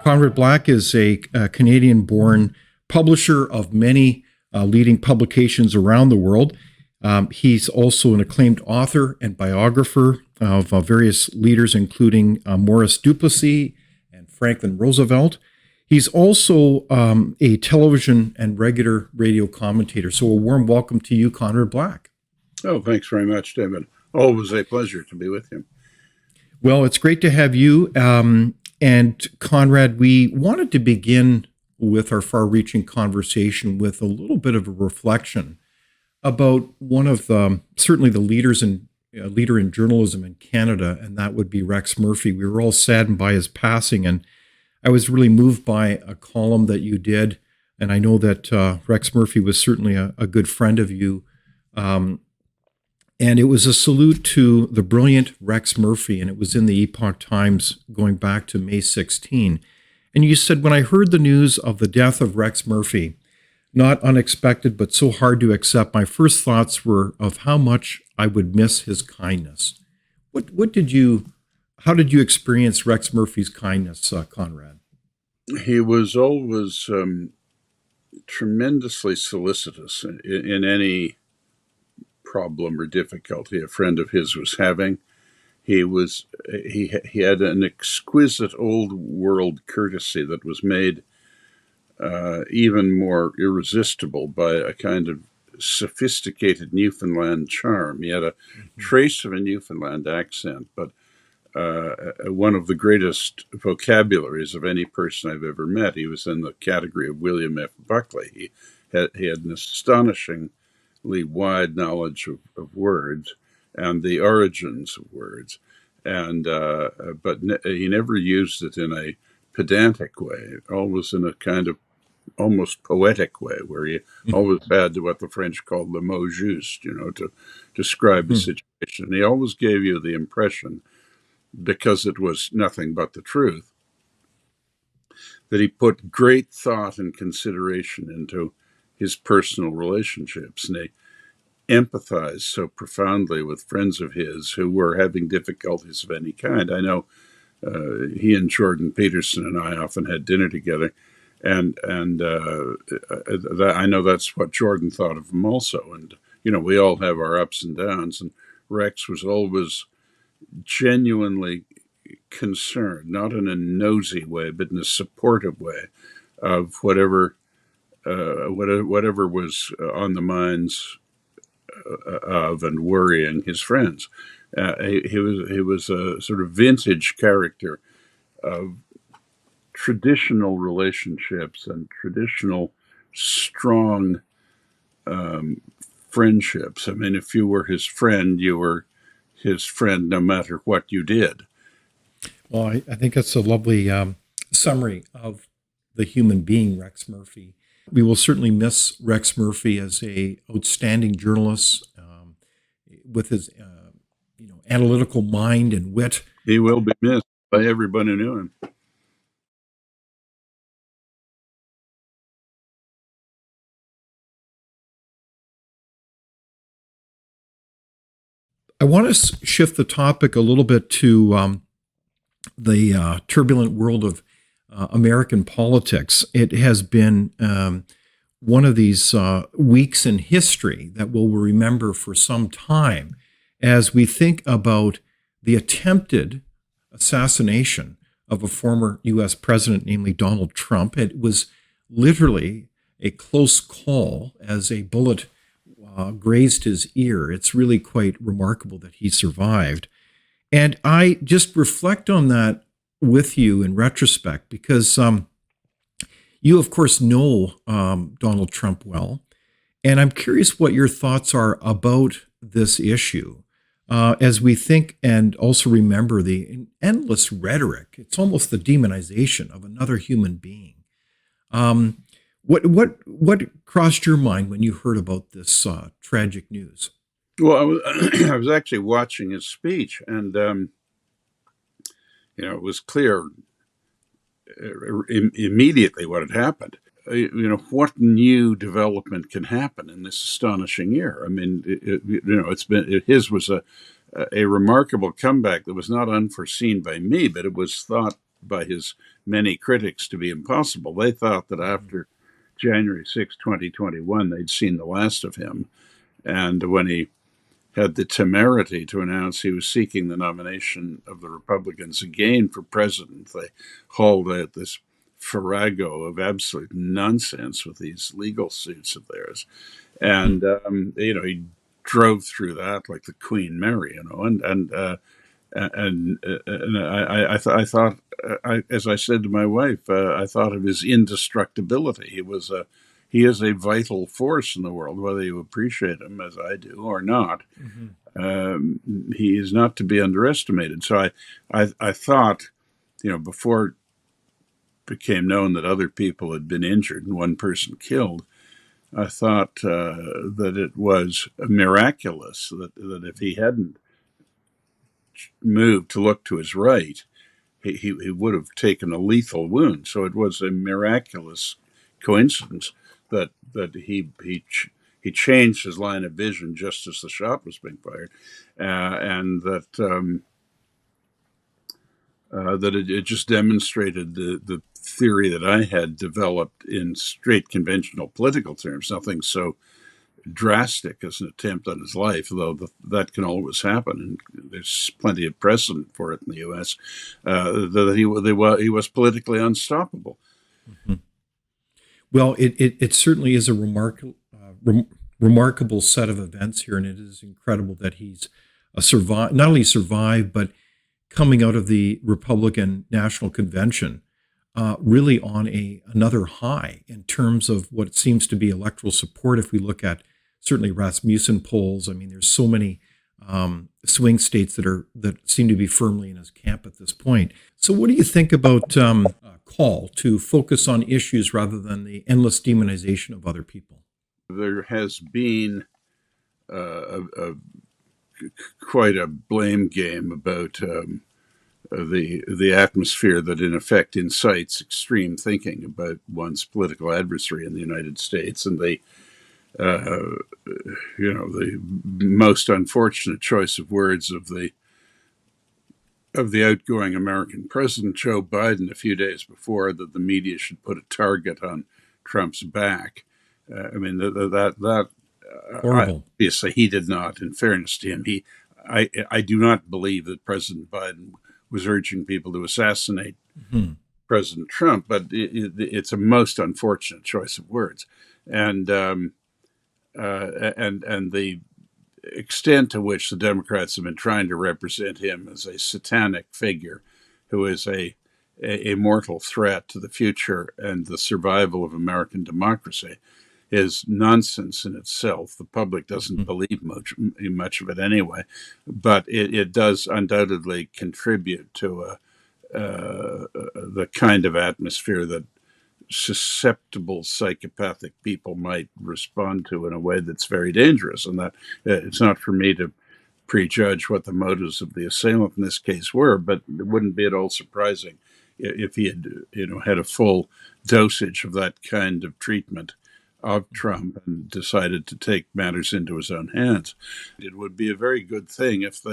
Conrad Black is a Canadian-born publisher of many leading publications around the world. He's also an acclaimed author and biographer of various leaders, including Maurice Duplessis and Franklin Roosevelt. He's also a television and regular radio commentator. So a warm welcome to you, Conrad Black. Oh, thanks very much, David. Always a pleasure to be with you. Well, it's great to have you. And Conrad, we wanted to begin with our far-reaching conversation with a little bit of a reflection about one of certainly the leader in journalism in Canada, and that would be Rex Murphy. We were all saddened by his passing, and I was really moved by a column that you did, and I know that Rex Murphy was certainly a good friend of you. And it was a salute to the brilliant Rex Murphy, and it was in the Epoch Times going back to May 16. And you said, when I heard the news of the death of Rex Murphy, not unexpected, but so hard to accept, my first thoughts were of how much I would miss his kindness. How did you experience Rex Murphy's kindness, Conrad? He was always tremendously solicitous in any problem or difficulty a friend of his was having. He had an exquisite old world courtesy that was made even more irresistible by a kind of sophisticated Newfoundland charm. He had a trace of a Newfoundland accent, but one of the greatest vocabularies of any person I've ever met. He was in the category of William F. Buckley. He had an astonishingly wide knowledge of words and the origins of words, and but he never used it in a pedantic way, always in a kind of almost poetic way, where he always had what the French called le mot juste, to describe the situation. He always gave you the impression, because it was nothing but the truth, that he put great thought and consideration into his personal relationships, and he empathized so profoundly with friends of his who were having difficulties of any kind. I know he and Jordan Peterson and I often had dinner together, and I know that's what Jordan thought of him also. And we all have our ups and downs, and Rex was always genuinely concerned, not in a nosy way, but in a supportive way, of whatever was on the minds of and worrying his friends. He was a sort of vintage character of traditional relationships and traditional strong friendships. I mean, if you were his friend, you were his friend no matter what you did. Well, I think that's a lovely summary of the human being, Rex Murphy. We will certainly miss Rex Murphy as a outstanding journalist with his analytical mind and wit. He will be missed by everybody who knew him. I want to shift the topic a little bit to the turbulent world of American politics. It has been one of these weeks in history that we'll remember for some time as we think about the attempted assassination of a former U.S. president, namely Donald Trump. It was literally a close call as a bullet grazed his ear. It's really quite remarkable that he survived. And I just reflect on that with you in retrospect, because you, of course, know Donald Trump well. And I'm curious what your thoughts are about this issue as we think and also remember the endless rhetoric. It's almost the demonization of another human being. What crossed your mind when you heard about this tragic news? Well, I was actually watching his speech, and it was clear immediately what had happened. What new development can happen in this astonishing year? I mean, his was a remarkable comeback that was not unforeseen by me, but it was thought by his many critics to be impossible. They thought that after January 6, 2021, they'd seen the last of him. And when he had the temerity to announce he was seeking the nomination of the Republicans again for president, they hauled out this farrago of absolute nonsense with these legal suits of theirs. And, he drove through that like the Queen Mary, I thought, as I said to my wife, I thought of his indestructibility. He is a vital force in the world, whether you appreciate him as I do or not. He is not to be underestimated. So I thought, before it became known that other people had been injured and one person killed, I thought that it was miraculous that if he hadn't moved to look to his right, he would have taken a lethal wound. So it was a miraculous coincidence that he changed his line of vision just as the shot was being fired, and that it just demonstrated the theory that I had developed in straight conventional political terms. Nothing so drastic as an attempt on his life, though that can always happen, and there's plenty of precedent for it in the U.S. That he was politically unstoppable. Mm-hmm. Well, it certainly is a remarkable set of events here, and it is incredible that he's not only survived, but coming out of the Republican National Convention really on another high in terms of what seems to be electoral support. If we look at certainly Rasmussen polls, I mean, there's so many swing states that seem to be firmly in his camp at this point. So what do you think about a call to focus on issues rather than the endless demonization of other people? There has been quite a blame game about the atmosphere that in effect incites extreme thinking about one's political adversary in the United States, and the most unfortunate choice of words of the outgoing American president Joe Biden a few days before, that the media should put a target on Trump's back. That horrible. Obviously, he did not. In fairness to him, I do not believe that President Biden was urging people to assassinate President Trump, but it's a most unfortunate choice of words, and the extent to which the Democrats have been trying to represent him as a satanic figure who is a mortal threat to the future and the survival of American democracy is nonsense in itself. The public doesn't believe much of it anyway, but it does undoubtedly contribute to the kind of atmosphere that susceptible psychopathic people might respond to in a way that's very dangerous. And that it's not for me to prejudge what the motives of the assailant in this case were, but it wouldn't be at all surprising if he had had a full dosage of that kind of treatment of Trump and decided to take matters into his own hands. It would be a very good thing if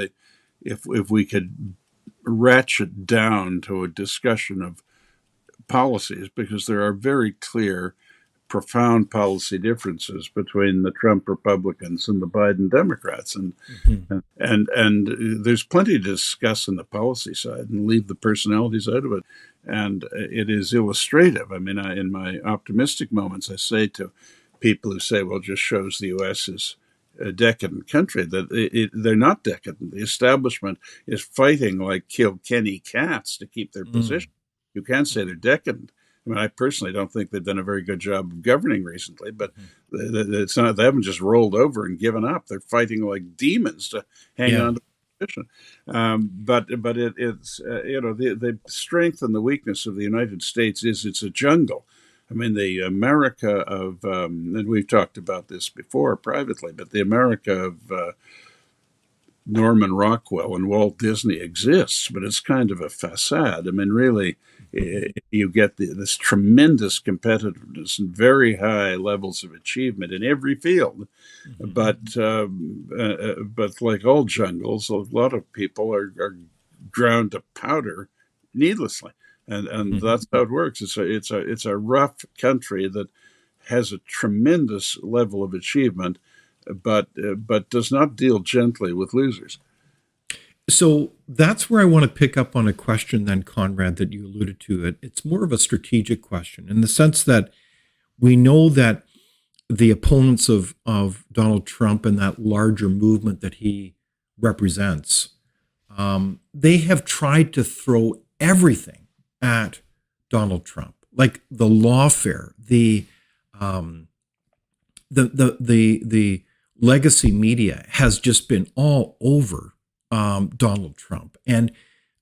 we could ratchet down to a discussion of policies, because there are very clear, profound policy differences between the Trump Republicans and the Biden Democrats, and there's plenty to discuss on the policy side, and leave the personalities out of it. And it is illustrative. I mean, in my optimistic moments, I say to people who say, "Well, it just shows the U.S. is a decadent country," that they're not decadent. The establishment is fighting like Kilkenny cats to keep their position. You can't say they're decadent. I mean, I personally don't think they've done a very good job of governing recently, but it's not, they haven't just rolled over and given up. They're fighting like demons to hang on to the position. But it's the strength and the weakness of the United States is it's a jungle. I mean, the America of, and we've talked about this before privately, but the America of Norman Rockwell and Walt Disney exists, but it's kind of a facade. I mean, really, you get this tremendous competitiveness and very high levels of achievement in every field. But like all jungles, a lot of people are ground to powder needlessly. and Mhm. that's how it works. It's a rough country that has a tremendous level of achievement, but does not deal gently with losers. So that's where I want to pick up on a question then, Conrad, that you alluded to. It's more of a strategic question in the sense that we know that the opponents of Donald Trump and that larger movement that he represents, they have tried to throw everything at Donald Trump, like the lawfare, um, the legacy media has just been all over Donald Trump, and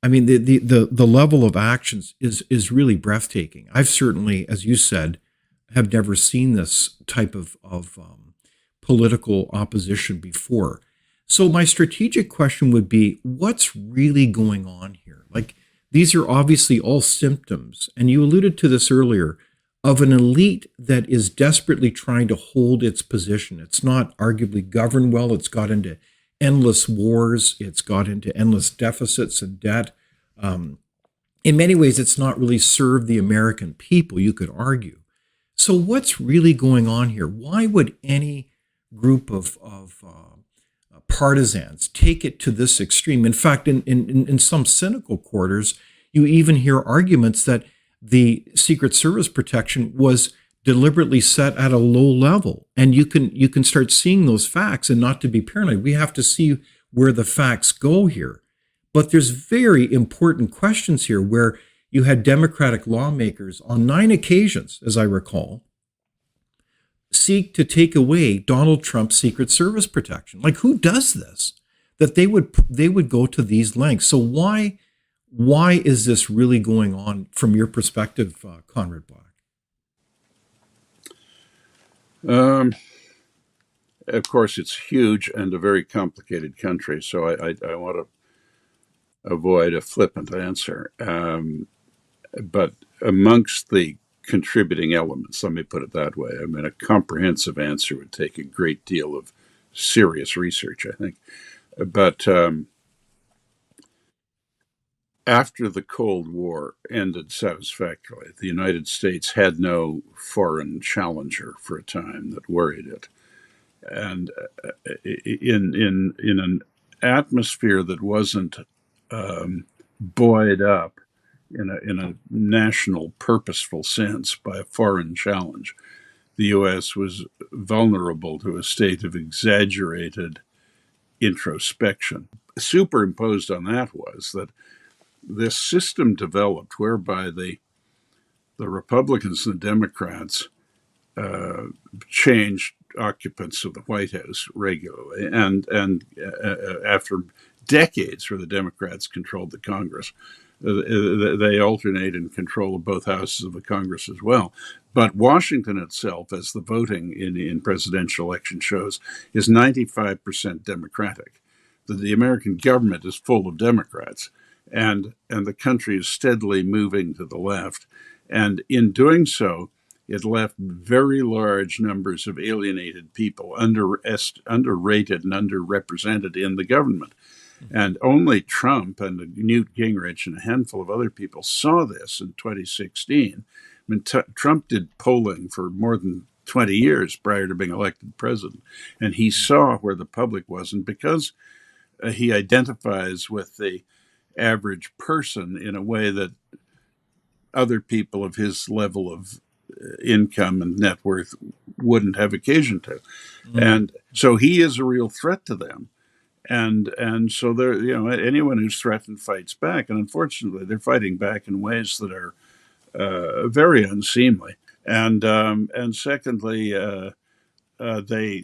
I mean the level of actions is really breathtaking. I've certainly, as you said, have never seen this type of political opposition before. So my strategic question would be, what's really going on here? Like these are obviously all symptoms, and you alluded to this earlier, of an elite that is desperately trying to hold its position. It's not arguably governed well. It's got into endless wars. It's got into endless deficits and debt. Um, in many ways, it's not really served the American people, you could argue. So, what's really going on here? Why would any group of partisans take it to this extreme? In fact, in some cynical quarters, you even hear arguments that the Secret Service protection was deliberately set at a low level, and you can start seeing those facts, and not to be paranoid. We have to see where the facts go here. But there's very important questions here where you had Democratic lawmakers on 9 occasions, as I recall, seek to take away Donald Trump's Secret Service protection. Like, who does this? That they would go to these lengths. So why is this really going on from your perspective, Conrad Black? Um, of course, it's huge and a very complicated country, so I want to avoid a flippant answer. But amongst the contributing elements, let me put it that way. I mean, a comprehensive answer would take a great deal of serious research, I think. But after the Cold War ended satisfactorily, the United States had no foreign challenger for a time that worried it. And in an atmosphere that wasn't buoyed up in a national, purposeful sense by a foreign challenge, the U.S. was vulnerable to a state of exaggerated introspection. Superimposed on that was that this system developed whereby the Republicans and the Democrats uh, changed occupants of the White House regularly, and after decades where the Democrats controlled the Congress, they alternate in control of both houses of the Congress as well. But Washington itself, as the voting in presidential election shows, is 95% Democratic. The American government is full of Democrats, and the country is steadily moving to the left. And in doing so, it left very large numbers of alienated people, underrated and underrepresented in the government. And only Trump and Newt Gingrich and a handful of other people saw this in 2016. I mean, Trump did polling for more than 20 years prior to being elected president, and he saw where the public was. And because he identifies with the average person in a way that other people of his level of income and net worth wouldn't have occasion to. Mm. And so he is a real threat to them. And so they're, anyone who's threatened fights back, and unfortunately they're fighting back in ways that are very unseemly. And secondly, they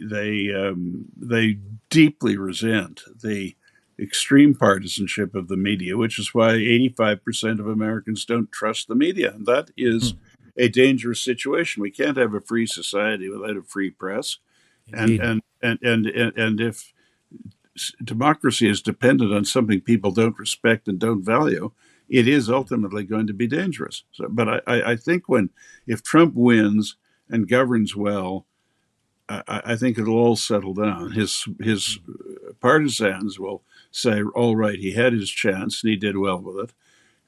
deeply resent the extreme partisanship of the media, which is why 85% of Americans don't trust the media, and that is Mm. a dangerous situation. We can't have a free society without a free press, and Indeed. and if democracy is dependent on something people don't respect and don't value, it is ultimately going to be dangerous. So, but I think if Trump wins and governs well, I think it'll all settle down. His partisans will say, all right, he had his chance and he did well with it.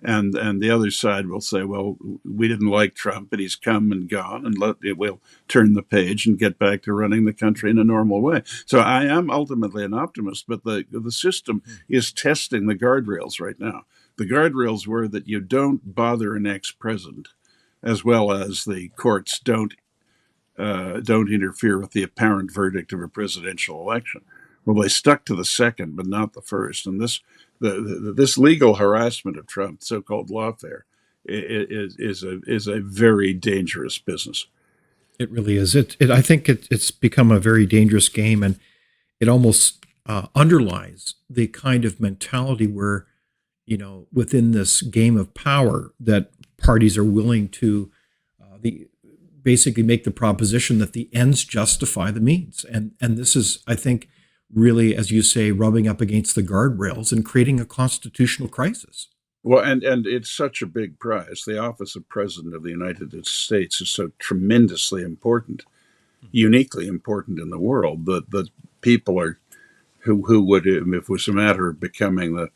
and the other side will say, well, we didn't like Trump, but he's come and gone, and we'll turn the page and get back to running the country in a normal way. So I am ultimately an optimist, but the system is testing the guardrails right now. The guardrails were that you don't bother an ex-president, as well as the courts don't interfere with the apparent verdict of a presidential election. Well, they stuck to the second, but not the first. And this legal harassment of Trump, so-called lawfare, is a very dangerous business. It really is. I think it's become a very dangerous game, and it almost underlies the kind of mentality where, within this game of power, that parties are willing to basically make the proposition that the ends justify the means. And this is, I think, really, as you say, rubbing up against the guardrails and creating a constitutional crisis. Well, and it's such a big prize. The office of President of the United States is so tremendously important, uniquely important in the world, that people are who would, if it was a matter of becoming the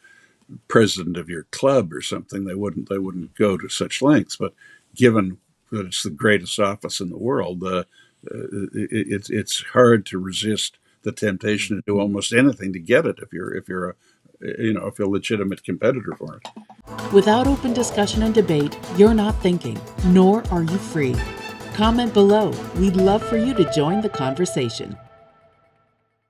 president of your club or something, they wouldn't go to such lengths. But given that it's the greatest office in the world, it's hard to resist the temptation to do almost anything to get it if you're a legitimate competitor for it. Without open discussion and debate, you're not thinking, nor are you free. Comment below. We'd love for you to join the conversation.